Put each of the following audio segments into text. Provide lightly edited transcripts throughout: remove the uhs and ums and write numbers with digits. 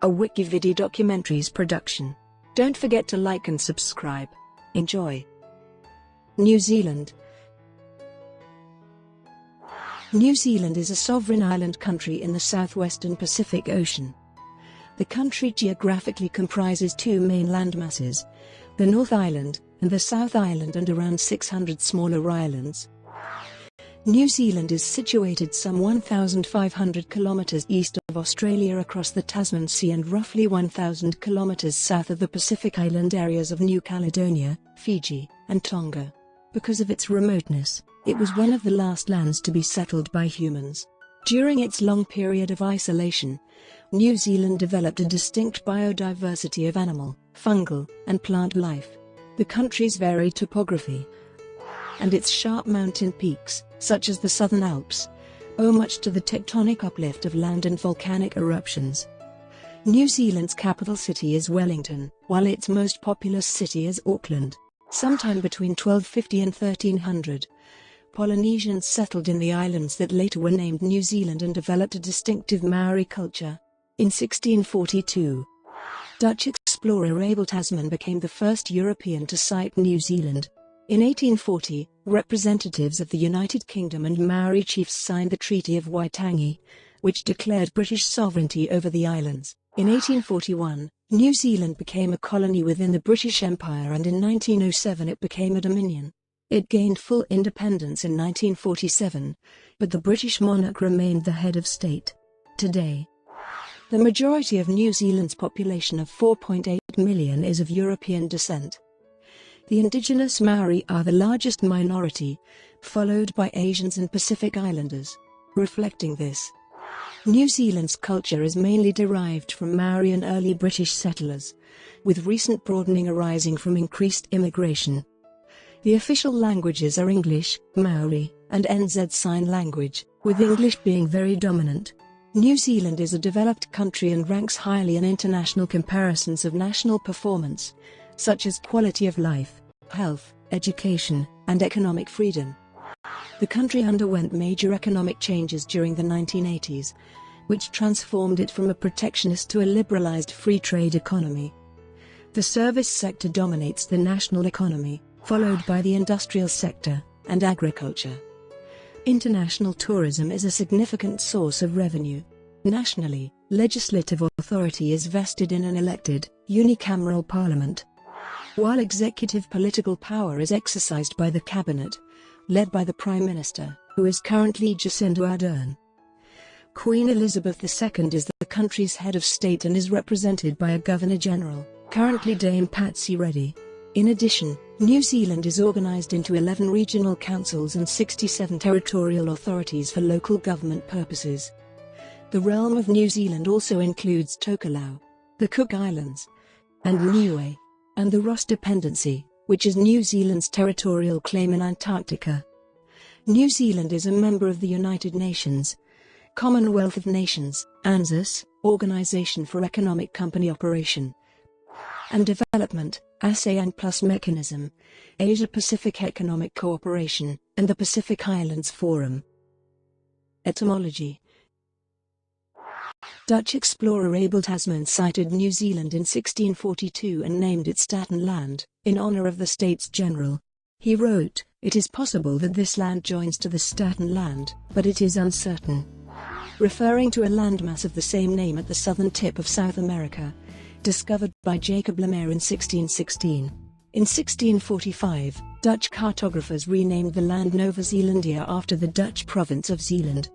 a WikiVidi documentaries production. Don't forget to like and subscribe. Enjoy. New Zealand. New Zealand is a sovereign island country in the southwestern Pacific Ocean. The country geographically comprises two main landmasses, the North Island and the South Island, and around 600 smaller islands. New Zealand is situated some 1,500 kilometres east of Australia across the Tasman Sea and roughly 1,000 kilometres south of the Pacific island areas of New Caledonia, Fiji, and Tonga. Because of its remoteness, it was one of the last lands to be settled by humans. During its long period of isolation, New Zealand developed a distinct biodiversity of animal, fungal, and plant life. The country's varied topography and its sharp mountain peaks, such as the Southern Alps, owe much to the tectonic uplift of land and volcanic eruptions. New Zealand's capital city is Wellington, while its most populous city is Auckland. Sometime between 1250 and 1300, Polynesians settled in the islands that later were named New Zealand and developed a distinctive Māori culture. In 1642, Dutch explorer Abel Tasman became the first European to sight New Zealand. In 1840, representatives of the United Kingdom and Māori chiefs signed the Treaty of Waitangi, which declared British sovereignty over the islands. In 1841, New Zealand became a colony within the British Empire, and in 1907 it became a dominion. It gained full independence in 1947, but the British monarch remained the head of state. Today, the majority of New Zealand's population of 4.8 million is of European descent. The indigenous Māori are the largest minority, followed by Asians and Pacific Islanders. Reflecting this, New Zealand's culture is mainly derived from Māori and early British settlers, with recent broadening arising from increased immigration. The official languages are English, Māori, and NZ Sign Language, with English being very dominant. New Zealand is a developed country and ranks highly in international comparisons of national performance, such as quality of life, health, education, and economic freedom. The country underwent major economic changes during the 1980s, which transformed it from a protectionist to a liberalized free trade economy. The service sector dominates the national economy, followed by the industrial sector and agriculture. International tourism is a significant source of revenue. Nationally, legislative authority is vested in an elected, unicameral parliament, while executive political power is exercised by the cabinet, led by the Prime Minister, who is currently Jacinda Ardern. Queen Elizabeth II is the country's head of state and is represented by a Governor-General, currently Dame Patsy Reddy. In addition, New Zealand is organised into 11 regional councils and 67 territorial authorities for local government purposes. The realm of New Zealand also includes Tokelau, the Cook Islands, and Niue, and the Ross Dependency, which is New Zealand's territorial claim in Antarctica. New Zealand is a member of the United Nations, Commonwealth of Nations, ANZUS, Organisation for Economic Company Operation and Development, ASEAN Plus Mechanism, Asia-Pacific Economic Cooperation, and the Pacific Islands Forum. Etymology. Dutch explorer Abel Tasman sighted New Zealand in 1642 and named it Staten Land, in honour of the States General. He wrote, "It is possible that this land joins to the Staten Land, but it is uncertain," referring to a landmass of the same name at the southern tip of South America, discovered by Jacob Lemaire in 1616. In 1645, Dutch cartographers renamed the land Nova Zealandia after the Dutch province of Zeeland.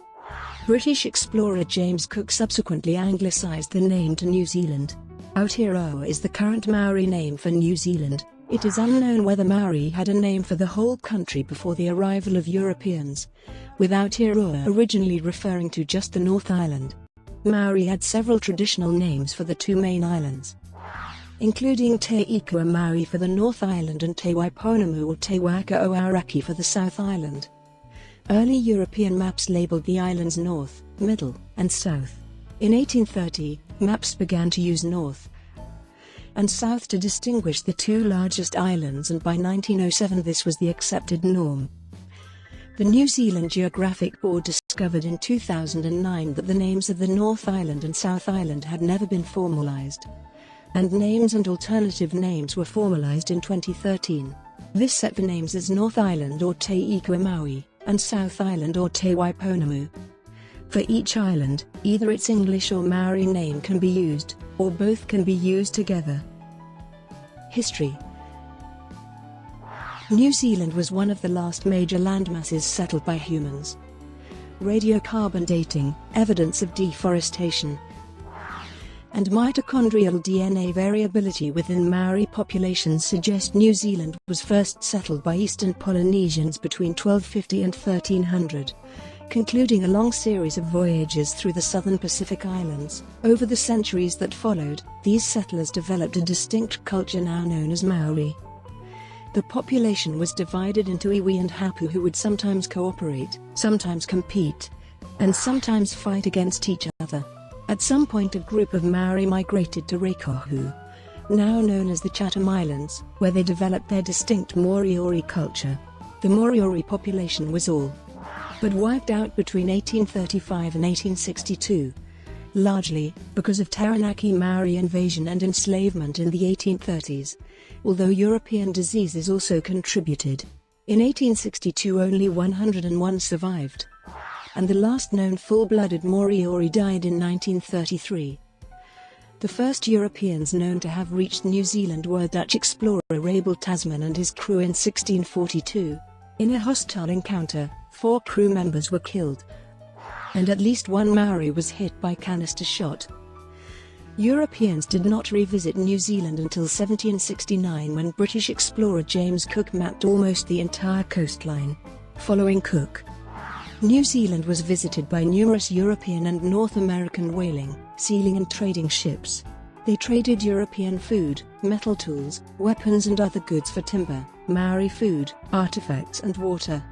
British explorer James Cook subsequently anglicised the name to New Zealand. Aotearoa is the current Maori name for New Zealand. It is unknown whether Maori had a name for the whole country before the arrival of Europeans, with Aotearoa originally referring to just the North Island. Maori had several traditional names for the two main islands, including Te Ikua Maori for the North Island and Te Waiponamu or Te Waka o Aoraki for the South Island. Early European maps labelled the islands North, Middle, and South. In 1830, maps began to use North and South to distinguish the two largest islands, and by 1907 this was the accepted norm. The New Zealand Geographic Board discovered discovered in 2009 that the names of the North Island and South Island had never been formalized, and names and alternative names were formalized in 2013. This set the names as North Island or Te Ikuamaui, and South Island or Te Waiponamu. For each island, either its English or Maori name can be used, or both can be used together. History. New Zealand was one of the last major landmasses settled by humans. Radiocarbon dating, evidence of deforestation, and mitochondrial DNA variability within Maori populations suggest New Zealand was first settled by eastern Polynesians between 1250 and 1300, concluding a long series of voyages through the southern Pacific Islands. Over the centuries that followed, these settlers developed a distinct culture now known as Māori. The population was divided into iwi and hapu, who would sometimes cooperate, sometimes compete, and sometimes fight against each other. At some point a group of Maori migrated to Reikohu, now known as the Chatham Islands, where they developed their distinct Moriori culture. The Moriori population was all but wiped out between 1835 and 1862, largely because of Taranaki Maori invasion and enslavement in the 1830s, although European diseases also contributed. In 1862 only 101 survived, and the last known full-blooded Moriori died in 1933. The first Europeans known to have reached New Zealand were Dutch explorer Abel Tasman and his crew in 1642. In a hostile encounter, 4 crew members were killed, and at least one Maori was hit by canister shot. Europeans did not revisit New Zealand until 1769, when British explorer James Cook mapped almost the entire coastline. Following Cook, New Zealand was visited by numerous European and North American whaling, sealing and trading ships. They traded European food, metal tools, weapons and other goods for timber, Maori food, artifacts and water.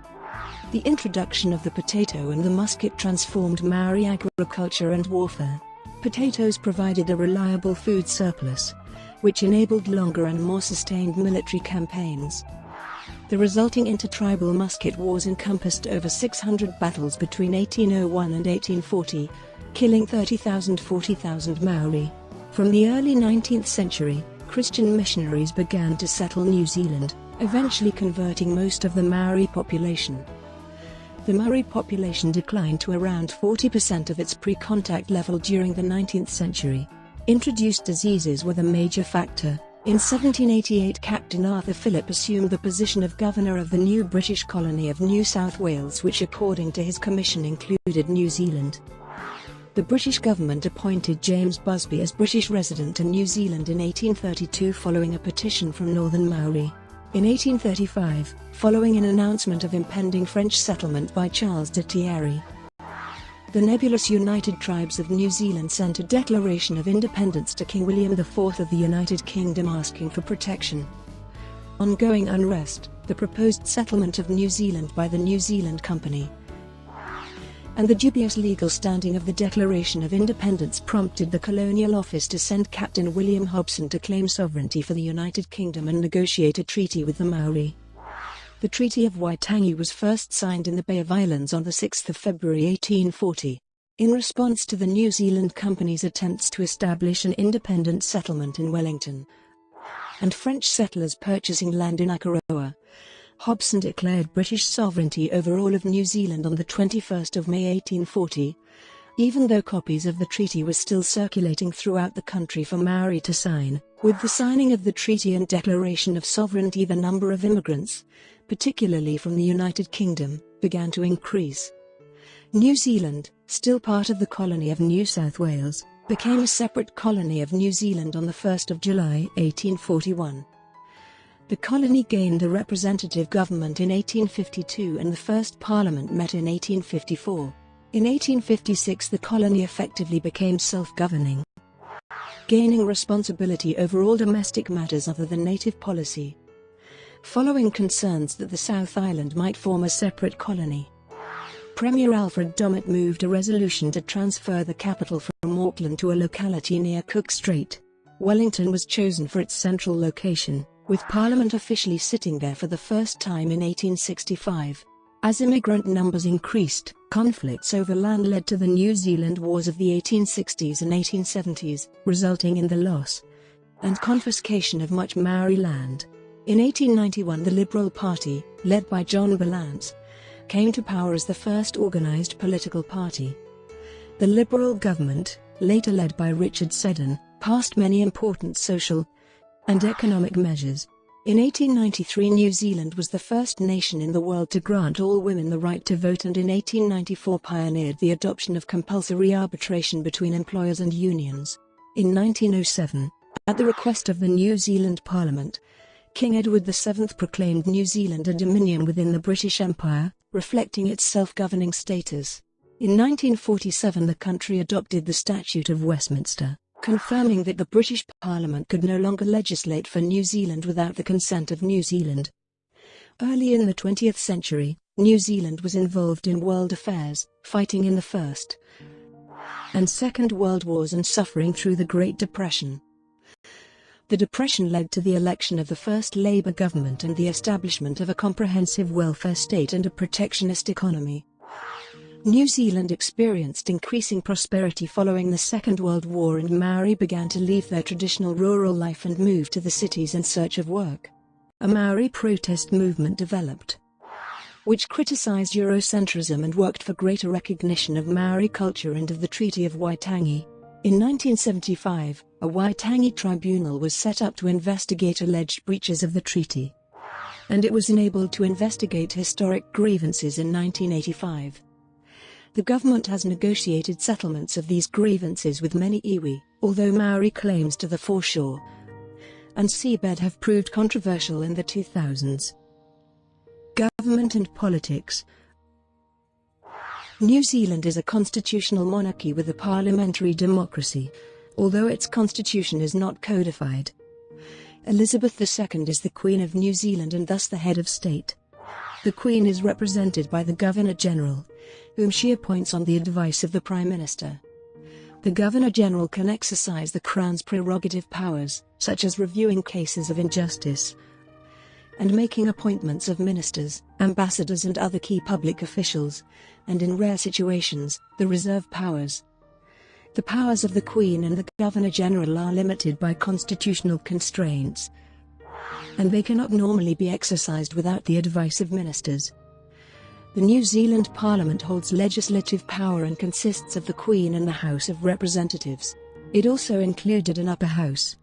The introduction of the potato and the musket transformed Maori agriculture and warfare. Potatoes provided a reliable food surplus, which enabled longer and more sustained military campaigns. The resulting intertribal musket wars encompassed over 600 battles between 1801 and 1840, killing 30,000–40,000 Maori. From the early 19th century, Christian missionaries began to settle New Zealand, eventually converting most of the Maori population. The Maori population declined to around 40% of its pre-contact level during the 19th century. Introduced diseases were the major factor. In 1788, Captain Arthur Phillip assumed the position of governor of the new British colony of New South Wales, which according to his commission included New Zealand. The British government appointed James Busby as British resident in New Zealand in 1832 following a petition from Northern Maori. In 1835, following an announcement of impending French settlement by Charles de Thierry, the nebulous United Tribes of New Zealand sent a declaration of independence to King William IV of the United Kingdom asking for protection. Ongoing unrest, the proposed settlement of New Zealand by the New Zealand Company, and the dubious legal standing of the Declaration of Independence prompted the Colonial Office to send Captain William Hobson to claim sovereignty for the United Kingdom and negotiate a treaty with the Maori. The Treaty of Waitangi was first signed in the Bay of Islands on 6 February 1840. In response to the New Zealand Company's attempts to establish an independent settlement in Wellington, and French settlers purchasing land in Akaroa, Hobson declared British sovereignty over all of New Zealand on 21 May 1840, even though copies of the treaty were still circulating throughout the country for Maori to sign. With the signing of the treaty and declaration of sovereignty, the number of immigrants, particularly from the United Kingdom, began to increase. New Zealand, still part of the colony of New South Wales, became a separate colony of New Zealand on 1 July 1841. The colony gained a representative government in 1852 and the first parliament met in 1854. In 1856 the colony effectively became self-governing, gaining responsibility over all domestic matters other than native policy. Following concerns that the South Island might form a separate colony, Premier Alfred Domett moved a resolution to transfer the capital from Auckland to a locality near Cook Strait. Wellington was chosen for its central location, with Parliament officially sitting there for the first time in 1865. As immigrant numbers increased, Conflicts over land led to the New Zealand Wars of the 1860s and 1870s, resulting in the loss and confiscation of much Maori land. In 1891 the Liberal Party, led by John Ballance, came to power as the first organised political party. The Liberal government, later led by Richard Seddon, passed many important social and economic measures. In 1893 New Zealand was the first nation in the world to grant all women the right to vote, and in 1894 pioneered the adoption of compulsory arbitration between employers and unions. In 1907, at the request of the New Zealand Parliament, King Edward VII proclaimed New Zealand a dominion within the British Empire, reflecting its self-governing status. In 1947 the country adopted the Statute of Westminster, confirming that the British Parliament could no longer legislate for New Zealand without the consent of New Zealand. Early in the 20th century, New Zealand was involved in world affairs, fighting in the First and Second World Wars and suffering through the Great Depression. The Depression led to the election of the first Labour government and the establishment of a comprehensive welfare state and a protectionist economy. New Zealand experienced increasing prosperity following the Second World War, and Maori began to leave their traditional rural life and move to the cities in search of work. A Maori protest movement developed, which criticised Eurocentrism and worked for greater recognition of Maori culture and of the Treaty of Waitangi. In 1975, a Waitangi tribunal was set up to investigate alleged breaches of the treaty, and it was enabled to investigate historic grievances in 1985. The government has negotiated settlements of these grievances with many iwi, although Maori claims to the foreshore and seabed have proved controversial in the 2000s. Government and politics. New Zealand is a constitutional monarchy with a parliamentary democracy, although its constitution is not codified. Elizabeth II is the Queen of New Zealand and thus the head of state. The Queen is represented by the Governor-General, whom she appoints on the advice of the Prime Minister. The Governor-General can exercise the Crown's prerogative powers, such as reviewing cases of injustice and making appointments of ministers, ambassadors and other key public officials, and in rare situations, the reserve powers. The powers of the Queen and the Governor-General are limited by constitutional constraints, and they cannot normally be exercised without the advice of ministers. The New Zealand Parliament holds legislative power and consists of the Queen and the House of Representatives. It also included an upper house,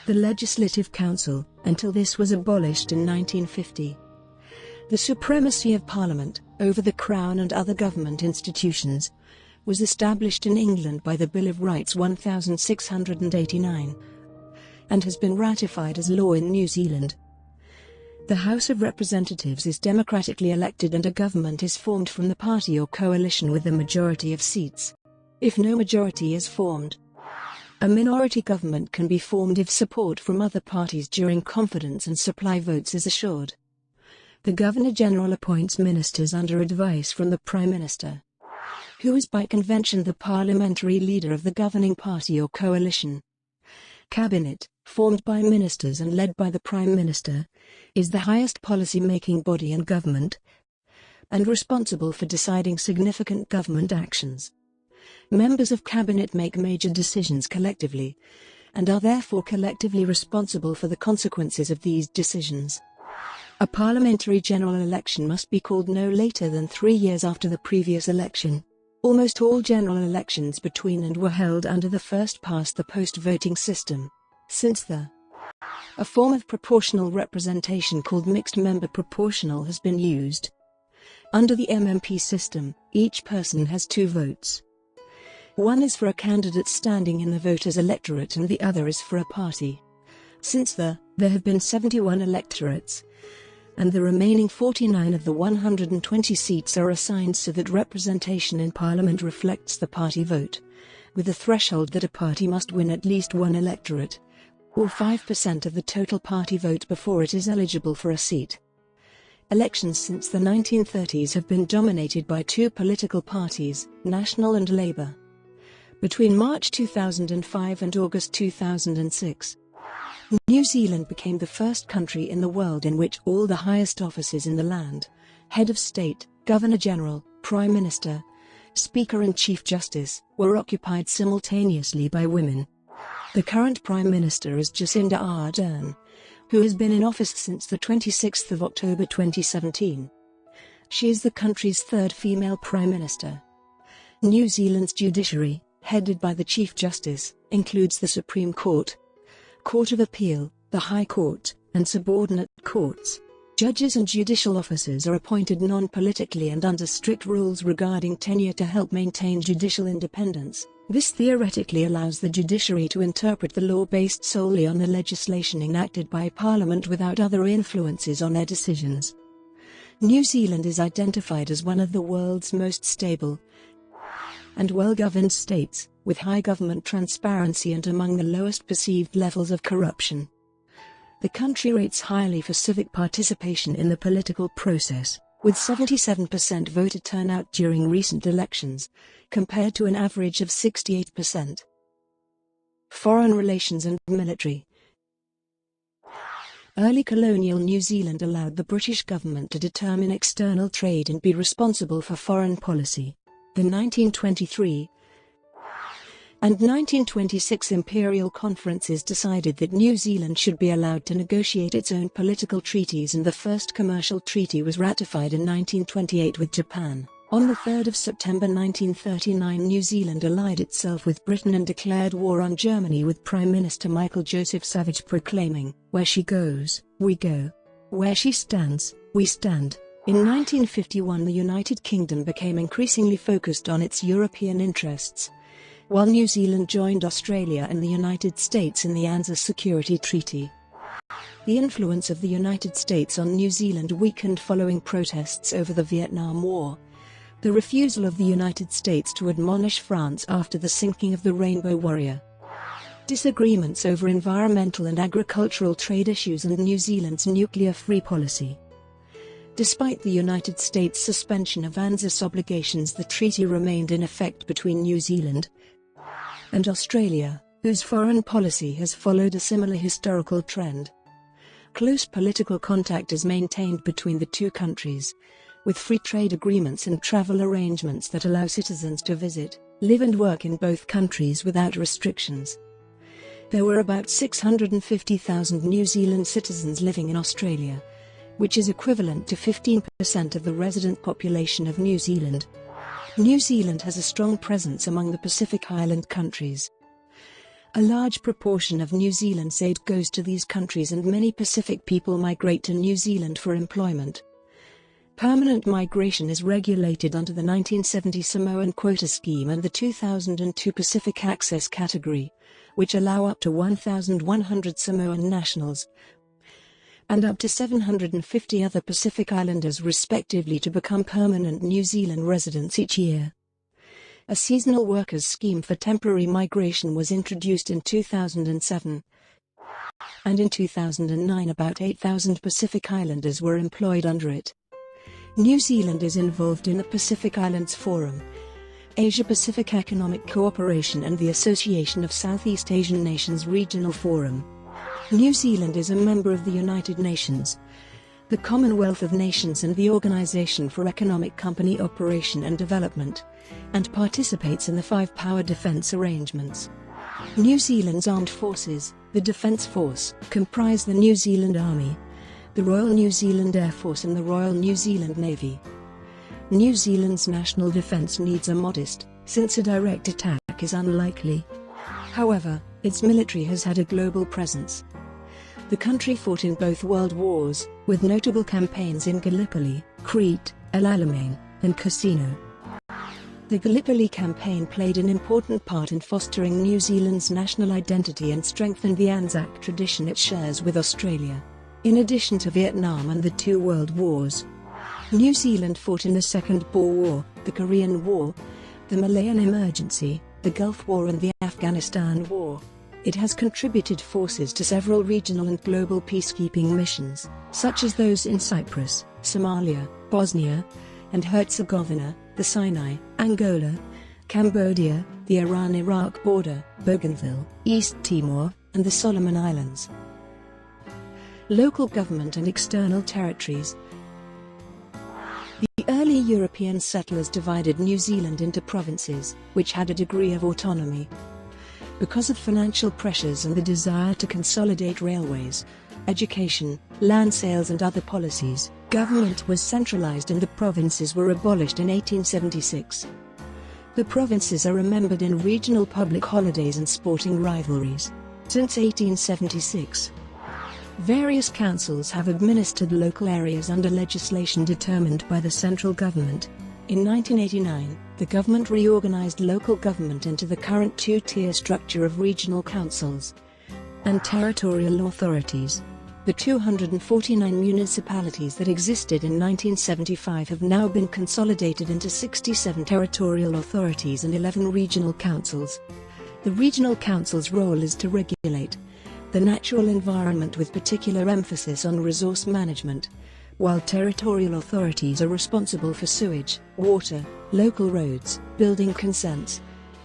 the Legislative Council, until this was abolished in 1950. The supremacy of Parliament, over the Crown and other government institutions, was established in England by the Bill of Rights 1689, and has been ratified as law in New Zealand. The House of Representatives is democratically elected and a government is formed from the party or coalition with a majority of seats. If no majority is formed, a minority government can be formed if support from other parties during confidence and supply votes is assured. The Governor-General appoints ministers under advice from the Prime Minister, who is by convention the parliamentary leader of the governing party or coalition. Cabinet, formed by ministers and led by the Prime Minister, is the highest policy-making body in government and responsible for deciding significant government actions. Members of Cabinet make major decisions collectively, and are therefore collectively responsible for the consequences of these decisions. A parliamentary general election must be called no later than 3 years after the previous election. Almost all general elections between and were held under the first-past-the-post voting system. Since a form of proportional representation called mixed-member proportional has been used. Under the MMP system, each person has 2 votes. One is for a candidate standing in the voters' electorate and the other is for a party. Since there have been 71 electorates, and the remaining 49 of the 120 seats are assigned so that representation in Parliament reflects the party vote, with a threshold that a party must win at least one electorate, or 5% of the total party vote before it is eligible for a seat. Elections since the 1930s have been dominated by 2 political parties, National and Labour. Between March 2005 and August 2006, New Zealand became the first country in the world in which all the highest offices in the land, head of state, Governor-General, Prime Minister, Speaker and Chief Justice, were occupied simultaneously by women. The current Prime Minister is Jacinda Ardern, who has been in office since the 26th of October 2017. She is the country's third female Prime Minister. New Zealand's judiciary, headed by the Chief Justice, includes the Supreme Court, Court of Appeal, the High Court, and subordinate courts. Judges and judicial officers are appointed non-politically and under strict rules regarding tenure to help maintain judicial independence. This theoretically allows the judiciary to interpret the law based solely on the legislation enacted by Parliament without other influences on their decisions. New Zealand is identified as one of the world's most stable and well-governed states, with high government transparency and among the lowest perceived levels of corruption. The country rates highly for civic participation in the political process, with 77% voter turnout during recent elections, compared to an average of 68%. Foreign relations and military. Early colonial New Zealand allowed the British government to determine external trade and be responsible for foreign policy. The 1923 and 1926 imperial conferences decided that New Zealand should be allowed to negotiate its own political treaties, and the first commercial treaty was ratified in 1928 with Japan. On the 3rd of September 1939, New Zealand allied itself with Britain and declared war on Germany, with Prime Minister Michael Joseph Savage proclaiming, "Where she goes, we go. Where she stands, we stand." In 1951, the United Kingdom became increasingly focused on its European interests, while New Zealand joined Australia and the United States in the ANZUS Security Treaty. The influence of the United States on New Zealand weakened following protests over the Vietnam War, the refusal of the United States to admonish France after the sinking of the Rainbow Warrior, disagreements over environmental and agricultural trade issues, and New Zealand's nuclear-free policy. Despite the United States' suspension of ANZUS obligations, the treaty remained in effect between New Zealand and Australia, whose foreign policy has followed a similar historical trend. Close political contact is maintained between the two countries, with free trade agreements and travel arrangements that allow citizens to visit, live and work in both countries without restrictions. There were about 650,000 New Zealand citizens living in Australia, which is equivalent to 15% of the resident population of New Zealand. New Zealand has a strong presence among the Pacific Island countries. A large proportion of New Zealand's aid goes to these countries, and many Pacific people migrate to New Zealand for employment. Permanent migration is regulated under the 1970 Samoan Quota Scheme and the 2002 Pacific Access Category, which allow up to 1,100 Samoan nationals and up to 750 other Pacific Islanders respectively to become permanent New Zealand residents each year. A seasonal workers scheme for temporary migration was introduced in 2007, and in 2009 about 8,000 Pacific Islanders were employed under it. New Zealand is involved in the Pacific Islands Forum, Asia-Pacific Economic Cooperation, and the Association of Southeast Asian Nations Regional Forum. New Zealand is a member of the United Nations, the Commonwealth of Nations, and the Organisation for Economic Company Operation and Development, and participates in the 5 Power Defence Arrangements. New Zealand's armed forces, the Defence Force, comprise the New Zealand Army, the Royal New Zealand Air Force, and the Royal New Zealand Navy. New Zealand's national defence needs are modest, since a direct attack is unlikely. However, its military has had a global presence. The country fought in both world wars, with notable campaigns in Gallipoli, Crete, El Alamein, and Cassino. The Gallipoli campaign played an important part in fostering New Zealand's national identity and strengthened the Anzac tradition it shares with Australia. In addition to Vietnam and the 2 world wars, New Zealand fought in the Second Boer War, the Korean War, the Malayan Emergency, the Gulf War, and the Afghanistan War. It has contributed forces to several regional and global peacekeeping missions, such as those in Cyprus, Somalia, Bosnia and Herzegovina, the Sinai, Angola, Cambodia, the Iran-Iraq border, Bougainville, East Timor, and the Solomon Islands. Local government and external territories. The early Early European settlers divided New Zealand into provinces, which had a degree of autonomy. Because of financial pressures and the desire to consolidate railways, education, land sales and other policies, government was centralized and the provinces were abolished in 1876. The provinces are remembered in regional public holidays and sporting rivalries. Since 1876, various councils have administered local areas under legislation determined by the central government. In 1989, the government reorganized local government into the current two-tier structure of regional councils and territorial authorities. The 249 municipalities that existed in 1975 have now been consolidated into 67 territorial authorities and 11 regional councils. The regional council's role is to regulate the natural environment with particular emphasis on resource management, while territorial authorities are responsible for sewage, water, local roads, building consents,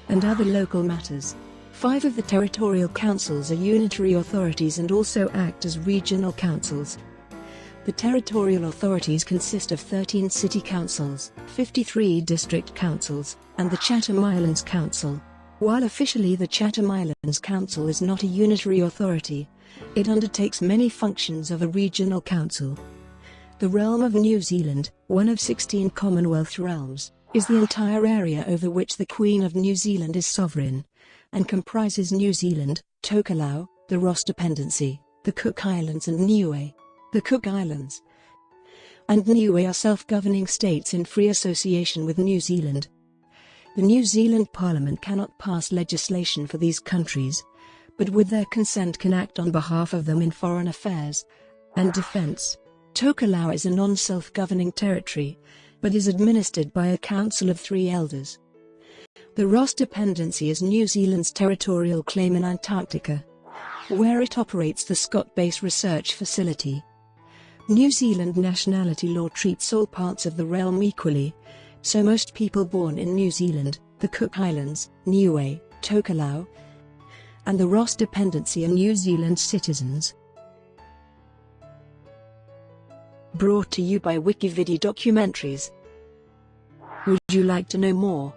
and other local matters. 5 of the territorial councils are unitary authorities and also act as regional councils. The territorial authorities consist of 13 city councils, 53 district councils, and the Chatham Islands Council. While officially the Chatham Islands Council is not a unitary authority, it undertakes many functions of a regional council. The realm of New Zealand, one of 16 Commonwealth realms, is the entire area over which the Queen of New Zealand is sovereign, and comprises New Zealand, Tokelau, the Ross Dependency, the Cook Islands and Niue. The Cook Islands and Niue are self-governing states in free association with New Zealand. The New Zealand Parliament cannot pass legislation for these countries, but with their consent can act on behalf of them in foreign affairs and defence. Tokelau is a non-self-governing territory, but is administered by a council of 3 elders. The Ross Dependency is New Zealand's territorial claim in Antarctica, where it operates the Scott Base Research Facility. New Zealand nationality law treats all parts of the realm equally, so most people born in New Zealand, the Cook Islands, Niue, Tokelau, and the Ross Dependency are New Zealand citizens. Brought to you by WikiVidi documentaries. Would you like to know more?